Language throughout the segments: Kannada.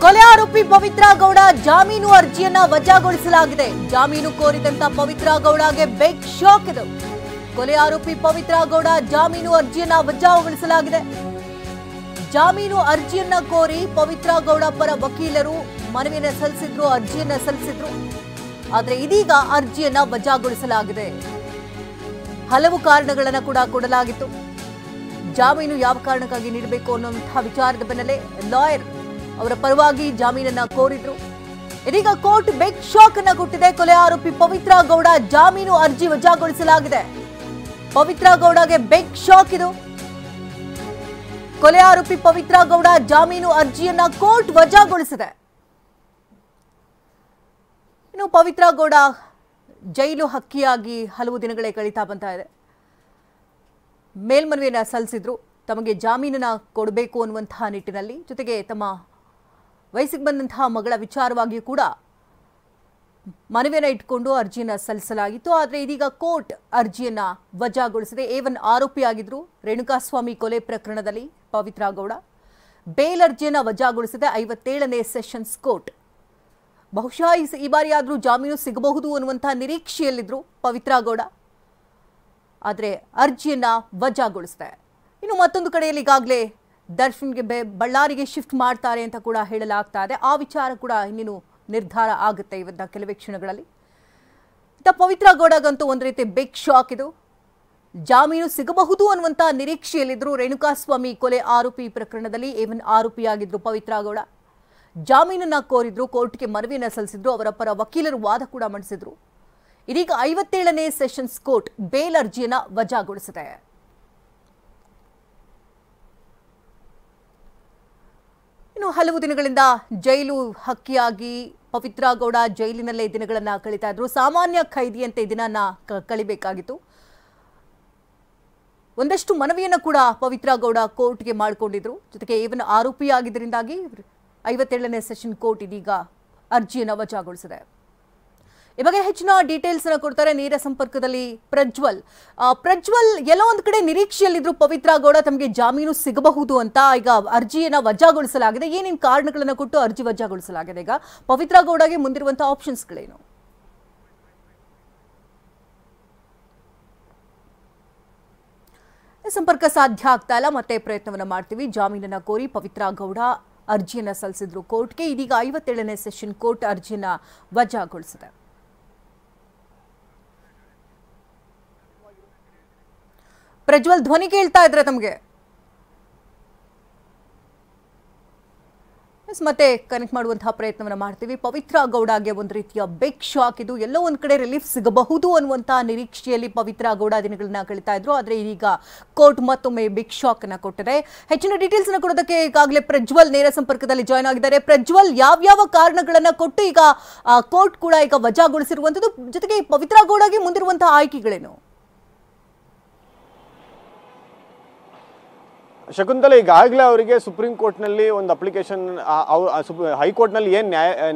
ಕೊಲೆ ಆರೋಪಿ ಪವಿತ್ರ ಗೌಡ ಜಾಮೀನು ಅರ್ಜಿಯನ್ನ ವಜಾಗೊಳಿಸಲಾಗಿದೆ. ಜಾಮೀನು ಕೋರಿದಂತ ಪವಿತ್ರ ಗೌಡಗೆ ಬಿಗ್ ಶಾಕ್ ಇದು. ಕೊಲೆ ಆರೋಪಿ ಪವಿತ್ರ ಗೌಡ ಜಾಮೀನು ಅರ್ಜಿಯನ್ನ ವಜಾಗೊಳಿಸಲಾಗಿದೆ. ಜಾಮೀನು ಅರ್ಜಿಯನ್ನ ಕೋರಿ ಪವಿತ್ರ ಗೌಡ ಪರ ವಕೀಲರು ಮನವಿಯನ್ನ ಸಲ್ಲಿಸಿದ್ರು, ಅರ್ಜಿಯನ್ನ ಸಲ್ಲಿಸಿದ್ರು. ಆದರೆ ಇದೀಗ ಅರ್ಜಿಯನ್ನ ವಜಾಗೊಳಿಸಲಾಗಿದೆ. ಹಲವು ಕಾರಣಗಳನ್ನ ಕೂಡ ಕೊಡಲಾಗಿತ್ತು. ಜಾಮೀನು ಯಾವ ಕಾರಣಕ್ಕಾಗಿ ನೀಡಬೇಕು ಅನ್ನುವಂತಹ ವಿಚಾರದ ಬೆನ್ನಲ್ಲೇ ಲಾಯರ್ ಅವರ ಪರವಾಗಿ ಜಾಮೀನನ್ನ ಕೋರಿದ್ರು. ಇದೀಗ ಕೋರ್ಟ್ ಬಿಗ್ ಶಾಕ್ ಅನ್ನ ಕೊಟ್ಟಿದೆ. ಕೊಲೆ ಆರೋಪಿ ಪವಿತ್ರ ಗೌಡ ಜಾಮೀನು ಅರ್ಜಿ ವಜಾಗೊಳಿಸಲಾಗಿದೆ. ಪವಿತ್ರ ಗೌಡಗೆ ಬಿಗ್ ಶಾಕ್ ಇದು. ಕೊಲೆ ಆರೋಪಿ ಪವಿತ್ರ ಗೌಡ ಜಾಮೀನು ಅರ್ಜಿಯನ್ನ ಕೋರ್ಟ್ ವಜಾಗೊಳಿಸಿದೆ. ಇನ್ನು ಪವಿತ್ರ ಗೌಡ ಜೈಲು ಹಕ್ಕಿಯಾಗಿ ಹಲವು ದಿನಗಳೇ ಕಳೀತಾ ಬಂತಾ ಇದೆ. ಮೇಲ್ಮನವಿಯನ್ನ ಸಲ್ಲಿಸಿದ್ರು, ತಮಗೆ ಜಾಮೀನನ್ನ ಕೊಡಬೇಕು ಅನ್ನುವಂತಹ ನಿಟ್ಟಿನಲ್ಲಿ. ಜೊತೆಗೆ ತಮ್ಮ ವಯಸ್ಸಿಗೆ ಬಂದಂತಹ ಮಗಳ ವಿಚಾರವಾಗಿಯೂ ಕೂಡ ಮನವಿಯನ್ನ ಇಟ್ಕೊಂಡು ಅರ್ಜಿಯನ್ನ ಸಲ್ಲಿಸಲಾಗಿತ್ತು. ಆದರೆ ಇದೀಗ ಕೋರ್ಟ್ ಅರ್ಜಿಯನ್ನ ವಜಾಗೊಳಿಸಿದೆ. A1 ಆರೋಪಿಯಾಗಿದ್ರು ರೇಣುಕಾಸ್ವಾಮಿ ಕೊಲೆ ಪ್ರಕರಣದಲ್ಲಿ ಪವಿತ್ರ ಗೌಡ. ಬೇಲ್ ಅರ್ಜಿಯನ್ನ ವಜಾಗೊಳಿಸಿದೆ 57ನೇ ಸೆಷನ್ಸ್ ಕೋರ್ಟ್. ಬಹುಶಃ ಈ ಬಾರಿ ಆದರೂ ಜಾಮೀನು ಸಿಗಬಹುದು ಅನ್ನುವಂತಹ ನಿರೀಕ್ಷೆಯಲ್ಲಿದ್ರು ಪವಿತ್ರ ಗೌಡ. ಆದರೆ ಅರ್ಜಿಯನ್ನ ವಜಾಗೊಳಿಸಿದೆ. ಇನ್ನು ಮತ್ತೊಂದು ಕಡೆಯಲ್ಲಿ ಈಗಾಗಲೇ ದರ್ಶನ್ಗೆ ಬಳ್ಳಾರಿಗೆ ಶಿಫ್ಟ್ ಮಾಡ್ತಾರೆ ಅಂತ ಕೂಡ ಹೇಳಲಾಗ್ತಾ ಇದೆ. ಆ ವಿಚಾರ ಕೂಡ ಇನ್ನೇನು ನಿರ್ಧಾರ ಆಗುತ್ತೆ ಇವತ್ತಿನ ಕೆಲವೇ ಕ್ಷಣಗಳಲ್ಲಿ. ಪವಿತ್ರ ಗೌಡಗಂತೂ ಒಂದು ರೀತಿ ಬಿಗ್ ಶಾಕ್ ಇದು. ಜಾಮೀನು ಸಿಗಬಹುದು ಅನ್ನುವಂಥ ನಿರೀಕ್ಷೆಯಲ್ಲಿದ್ರು ರೇಣುಕಾಸ್ವಾಮಿ ಕೊಲೆ ಆರೋಪಿ ಪ್ರಕರಣದಲ್ಲಿ A1 ಆರೋಪಿಯಾಗಿದ್ರು ಪವಿತ್ರ ಗೌಡ. ಜಾಮೀನನ್ನ ಕೋರಿದ್ರು, ಕೋರ್ಟ್ಗೆ ಮನವಿಯನ್ನ ಸಲ್ಲಿಸಿದ್ರು, ಅವರ ಪರ ವಕೀಲರು ವಾದ ಕೂಡ ಮಂಡಿಸಿದ್ರು. ಇದೀಗ 57ನೇ ಸೆಷನ್ಸ್ ಕೋರ್ಟ್ ಬೇಲ್ ಅರ್ಜಿಯನ್ನ ವಜಾಗೊಳಿಸಿದೆ. ಇನ್ನು ಹಲವು ದಿನಗಳಿಂದ ಜೈಲು ಹಕ್ಕಿಯಾಗಿ ಪವಿತ್ರ ಗೌಡ ಜೈಲಿನಲ್ಲೇ ದಿನಗಳನ್ನ ಕಳೀತಾ ಇದ್ರು. ಸಾಮಾನ್ಯ ಖೈದಿಯಂತೆ ದಿನನ ಕಳಿಬೇಕಾಗಿತ್ತು. ಒಂದಷ್ಟು ಮನವಿಯನ್ನ ಕೂಡ ಪವಿತ್ರ ಗೌಡ ಕೋರ್ಟ್ಗೆ ಮಾಡಿಕೊಂಡಿದ್ರು. ಜೊತೆಗೆ A1 ಆರೋಪಿಯಾಗಿದ್ದರಿಂದಾಗಿ 57ನೇ ಸೆಷನ್ ಕೋರ್ಟ್ ಇದೀಗ ಅರ್ಜಿಯನ್ನು ವಜಾಗೊಳಿಸಿದೆ. ಈ ಬಗ್ಗೆ ಹೆಚ್ಚಿನ ಡೀಟೇಲ್ಸ್ ಅನ್ನು ಕೊಡ್ತಾರೆ ನೇರ ಸಂಪರ್ಕದಲ್ಲಿ ಪ್ರಜ್ವಲ್. ಪ್ರಜ್ವಲ್, ಎಲ್ಲೋ ಒಂದು ಕಡೆ ನಿರೀಕ್ಷೆಯಲ್ಲಿದ್ರು ಪವಿತ್ರ ಗೌಡ ತಮಗೆ ಜಾಮೀನು ಸಿಗಬಹುದು ಅಂತ. ಈಗ ಅರ್ಜಿಯನ್ನ ವಜಾಗೊಳಿಸಲಾಗಿದೆ. ಏನೇನು ಕಾರಣಗಳನ್ನು ಕೊಟ್ಟು ಅರ್ಜಿ ವಜಾಗೊಳಿಸಲಾಗಿದೆ? ಈಗ ಪವಿತ್ರ ಗೌಡಗೆ ಮುಂದಿರುವಂತಹ ಆಪ್ಷನ್ಸ್ಗಳೇನು? ಸಂಪರ್ಕ ಸಾಧ್ಯ ಆಗ್ತಾ ಇಲ್ಲ, ಮತ್ತೆ ಪ್ರಯತ್ನವನ್ನ ಮಾಡ್ತೀವಿ. ಜಾಮೀನನ್ನ ಕೋರಿ ಪವಿತ್ರ ಗೌಡ ಅರ್ಜಿಯನ್ನ ಸಲ್ಲಿಸಿದ್ರು ಕೋರ್ಟ್ಗೆ. ಇದೀಗ 57ನೇ ಸೆಷನ್ ಕೋರ್ಟ್ ಅರ್ಜಿಯನ್ನ ವಜಾಗೊಳಿಸಿದೆ. ಪ್ರಜ್ವಲ್, ಧ್ವನಿ ಕೇಳ್ತಾ ಇದ್ರೆ ತಮಗೆ? ಮತ್ತೆ ಕನೆಕ್ಟ್ ಮಾಡುವಂತಹ ಪ್ರಯತ್ನವನ್ನ ಮಾಡ್ತೀವಿ. ಪವಿತ್ರ ಗೌಡಗೆ ಒಂದು ರೀತಿಯ ಬಿಗ್ ಶಾಕ್ ಇದು. ಎಲ್ಲೋ ಒಂದ್ ಕಡೆ ರಿಲೀಫ್ ಸಿಗಬಹುದು ಅನ್ನುವಂತಹ ನಿರೀಕ್ಷೆಯಲ್ಲಿ ಪವಿತ್ರ ಗೌಡ ದಿನಗಳನ್ನ ಕಳೀತಾ ಇದ್ರು. ಆದ್ರೆ ಈಗ ಕೋರ್ಟ್ ಮತ್ತೊಮ್ಮೆ ಬಿಗ್ ಶಾಕ್ ಅನ್ನ ಕೊಟ್ಟಿದೆ. ಹೆಚ್ಚಿನ ಡೀಟೇಲ್ಸ್ ಅನ್ನ ಕೊಡೋದಕ್ಕೆ ಈಗಾಗಲೇ ಪ್ರಜ್ವಲ್ ನೇರ ಸಂಪರ್ಕದಲ್ಲಿ ಜಾಯ್ನ್ ಆಗಿದ್ದಾರೆ. ಪ್ರಜ್ವಲ್, ಯಾವ್ಯಾವ ಕಾರಣಗಳನ್ನ ಕೊಟ್ಟು ಈಗ ಕೋರ್ಟ್ ಕೂಡ ಈಗ ವಜಾಗೊಳಿಸಿರುವಂತದ್ದು, ಜೊತೆಗೆ ಪವಿತ್ರ ಗೌಡಗೆ ಮುಂದಿರುವಂತಹ ಆಯ್ಕೆಗಳೇನು? ಶಕುಂತಲ, ಈಗಾಗಲೇ ಅವರಿಗೆ ಸುಪ್ರೀಂ ಕೋರ್ಟ್ನಲ್ಲಿ ಒಂದು ಅಪ್ಲಿಕೇಶನ್, ಹೈಕೋರ್ಟ್ನಲ್ಲಿ ಏನು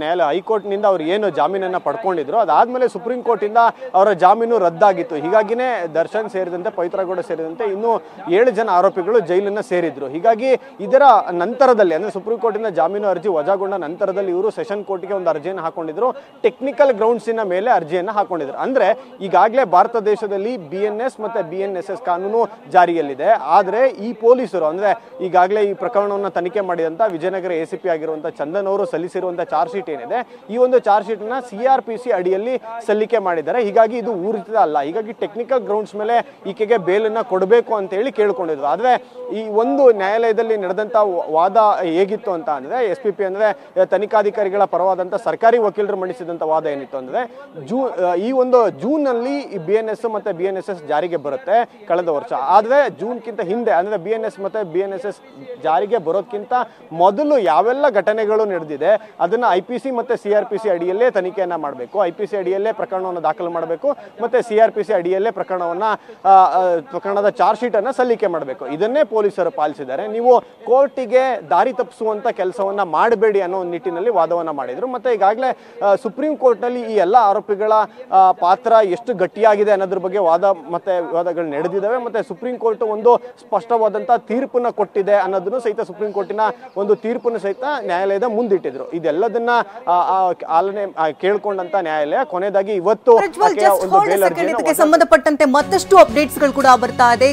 ನ್ಯಾಯಾಲಯ ಹೈಕೋರ್ಟ್ನಿಂದ ಅವ್ರು ಏನು ಜಾಮೀನನ್ನು ಪಡ್ಕೊಂಡಿದ್ರು, ಅದಾದಮೇಲೆ ಸುಪ್ರೀಂ ಕೋರ್ಟಿಂದ ಅವರ ಜಾಮೀನು ರದ್ದಾಗಿತ್ತು. ಹೀಗಾಗಿನೇ ದರ್ಶನ್ ಸೇರಿದಂತೆ ಪವಿತ್ರ ಗೌಡ ಸೇರಿದಂತೆ ಇನ್ನೂ 7 ಜನ ಆರೋಪಿಗಳು ಜೈಲನ್ನು ಸೇರಿದ್ರು. ಹೀಗಾಗಿ ಇದರ ನಂತರದಲ್ಲಿ, ಅಂದರೆ ಸುಪ್ರೀಂ ಕೋರ್ಟಿಂದ ಜಾಮೀನು ಅರ್ಜಿ ವಜಾಗೊಂಡ ನಂತರದಲ್ಲಿ ಇವರು ಸೆಷನ್ ಕೋರ್ಟ್ಗೆ ಒಂದು ಅರ್ಜಿಯನ್ನು ಹಾಕೊಂಡಿದ್ರು. ಟೆಕ್ನಿಕಲ್ ಗ್ರೌಂಡ್ಸಿನ ಮೇಲೆ ಅರ್ಜಿಯನ್ನು ಹಾಕೊಂಡಿದ್ರು. ಅಂದರೆ ಈಗಾಗಲೇ ಭಾರತ ದೇಶದಲ್ಲಿ BNS ಮತ್ತು BNSS ಕಾನೂನು ಜಾರಿಯಲ್ಲಿದೆ. ಆದರೆ ಈ ಪೊಲೀಸರು, ಅಂದ್ರೆ ಈಗಾಗಲೇ ಈ ಪ್ರಕರಣವನ್ನು ತನಿಖೆ ಮಾಡಿದಂತ ವಿಜಯನಗರ ACP ಆಗಿರುವಂತಹ ಚಂದನ್ ಅವರು ಸಲ್ಲಿಸಿರುವಂತಹ ಚಾರ್ಜ್ ಶೀಟ್ ಏನಿದೆ, ಈ ಒಂದು ಚಾರ್ಜ್ ಶೀಟ್ ನ CRPC ಅಡಿಯಲ್ಲಿ ಸಲ್ಲಿಕೆ ಮಾಡಿದ್ದಾರೆ. ಹೀಗಾಗಿ ಇದು ಊರಿತ ಅಲ್ಲ. ಹೀಗಾಗಿ ಟೆಕ್ನಿಕಲ್ ಗ್ರೌಂಡ್ಸ್ ಮೇಲೆ ಈಕೆಗೆ ಬೇಲನ್ನ ಕೊಡಬೇಕು ಅಂತ ಹೇಳಿ ಕೇಳ್ಕೊಂಡಿದ್ರು. ಆದ್ರೆ ಈ ಒಂದು ನ್ಯಾಯಾಲಯದಲ್ಲಿ ನಡೆದಂತ ವಾದ ಹೇಗಿತ್ತು ಅಂತ ಅಂದ್ರೆ, SPP ಅಂದ್ರೆ ತನಿಖಾಧಿಕಾರಿಗಳ ಪರವಾದಂತ ಸರ್ಕಾರಿ ವಕೀಲರು ಮಂಡಿಸಿದಂತ ವಾದ ಏನಿತ್ತು ಅಂದ್ರೆ, ಈ ಒಂದು ಜೂನ್ ನಲ್ಲಿ BNS ಮತ್ತೆ BNSS ಜಾರಿಗೆ ಬರುತ್ತೆ ಕಳೆದ ವರ್ಷ. ಆದ್ರೆ ಜೂನ್ಗಿಂತ ಹಿಂದೆ, ಅಂದ್ರೆ BNS ಮತ್ತೆ BNSS ಜಾರಿಗೆ ಬರೋದಕ್ಕಿಂತ ಮೊದಲು ಯಾವೆಲ್ಲ ಘಟನೆಗಳು ನಡೆದಿದೆ ಅದನ್ನ IPC ಮತ್ತೆ CRPC ಅಡಿಯಲ್ಲೇ ತನಿಖೆಯನ್ನ ಮಾಡಬೇಕು. IPC ಅಡಿಯಲ್ಲೇ ಪ್ರಕರಣವನ್ನು ದಾಖಲು ಮಾಡಬೇಕು, ಮತ್ತೆ CRPC ಅಡಿಯಲ್ಲೇ ಪ್ರಕರಣದ ಚಾರ್ಜ್ ಶೀಟ್ ಅನ್ನ ಸಲ್ಲಿಕೆ ಮಾಡಬೇಕು. ಇದನ್ನೇ ಪೊಲೀಸರು ಪಾಲಿಸಿದ್ದಾರೆ. ನೀವು ಕೋರ್ಟಿಗೆ ದಾರಿ ತಪ್ಪಿಸುವಂತ ಕೆಲಸವನ್ನ ಮಾಡಬೇಡಿ ಅನ್ನೋ ನಿಟ್ಟಿನಲ್ಲಿ ವಾದವನ್ನ ಮಾಡಿದ್ರು. ಮತ್ತೆ ಈಗಾಗಲೇ ಸುಪ್ರೀಂ ಕೋರ್ಟ್ ನಲ್ಲಿ ಈ ಎಲ್ಲ ಆರೋಪಿಗಳ ಪಾತ್ರ ಎಷ್ಟು ಗಟ್ಟಿಯಾಗಿದೆ ಅನ್ನೋದ್ರ ಬಗ್ಗೆ ವಾದಗಳು ನಡೆದಿದ್ದಾವೆ. ಮತ್ತೆ ಸುಪ್ರೀಂ ಕೋರ್ಟ್ ಒಂದು ಸ್ಪಷ್ಟವಾದಂತಹ ತೀರ್ಪನ್ನ ಕೊಟ್ಟಿದೆ ಅನ್ನೋದನ್ನು ಸಹಿತ ಸುಪ್ರೀಂ ಕೋರ್ಟಿನ ಒಂದು ತೀರ್ಪನ್ನು ಸಹಿತ ನ್ಯಾಯಾಲಯದ ಮುಂದಿಟ್ಟಿದ್ರು. ಇದೆಲ್ಲದನ್ನ ಆಲನೆ ಕೇಳ್ಕೊಂಡಂತ ನ್ಯಾಯಾಲಯ ಕೊನೆಯದಾಗಿ ಇವತ್ತು ಸಂಬಂಧಪಟ್ಟಂತೆ ಮತ್ತಷ್ಟು ಅಪ್ಡೇಟ್ಸ್ ಗಳು ಕೂಡ ಬರ್ತಾ ಇದೆ.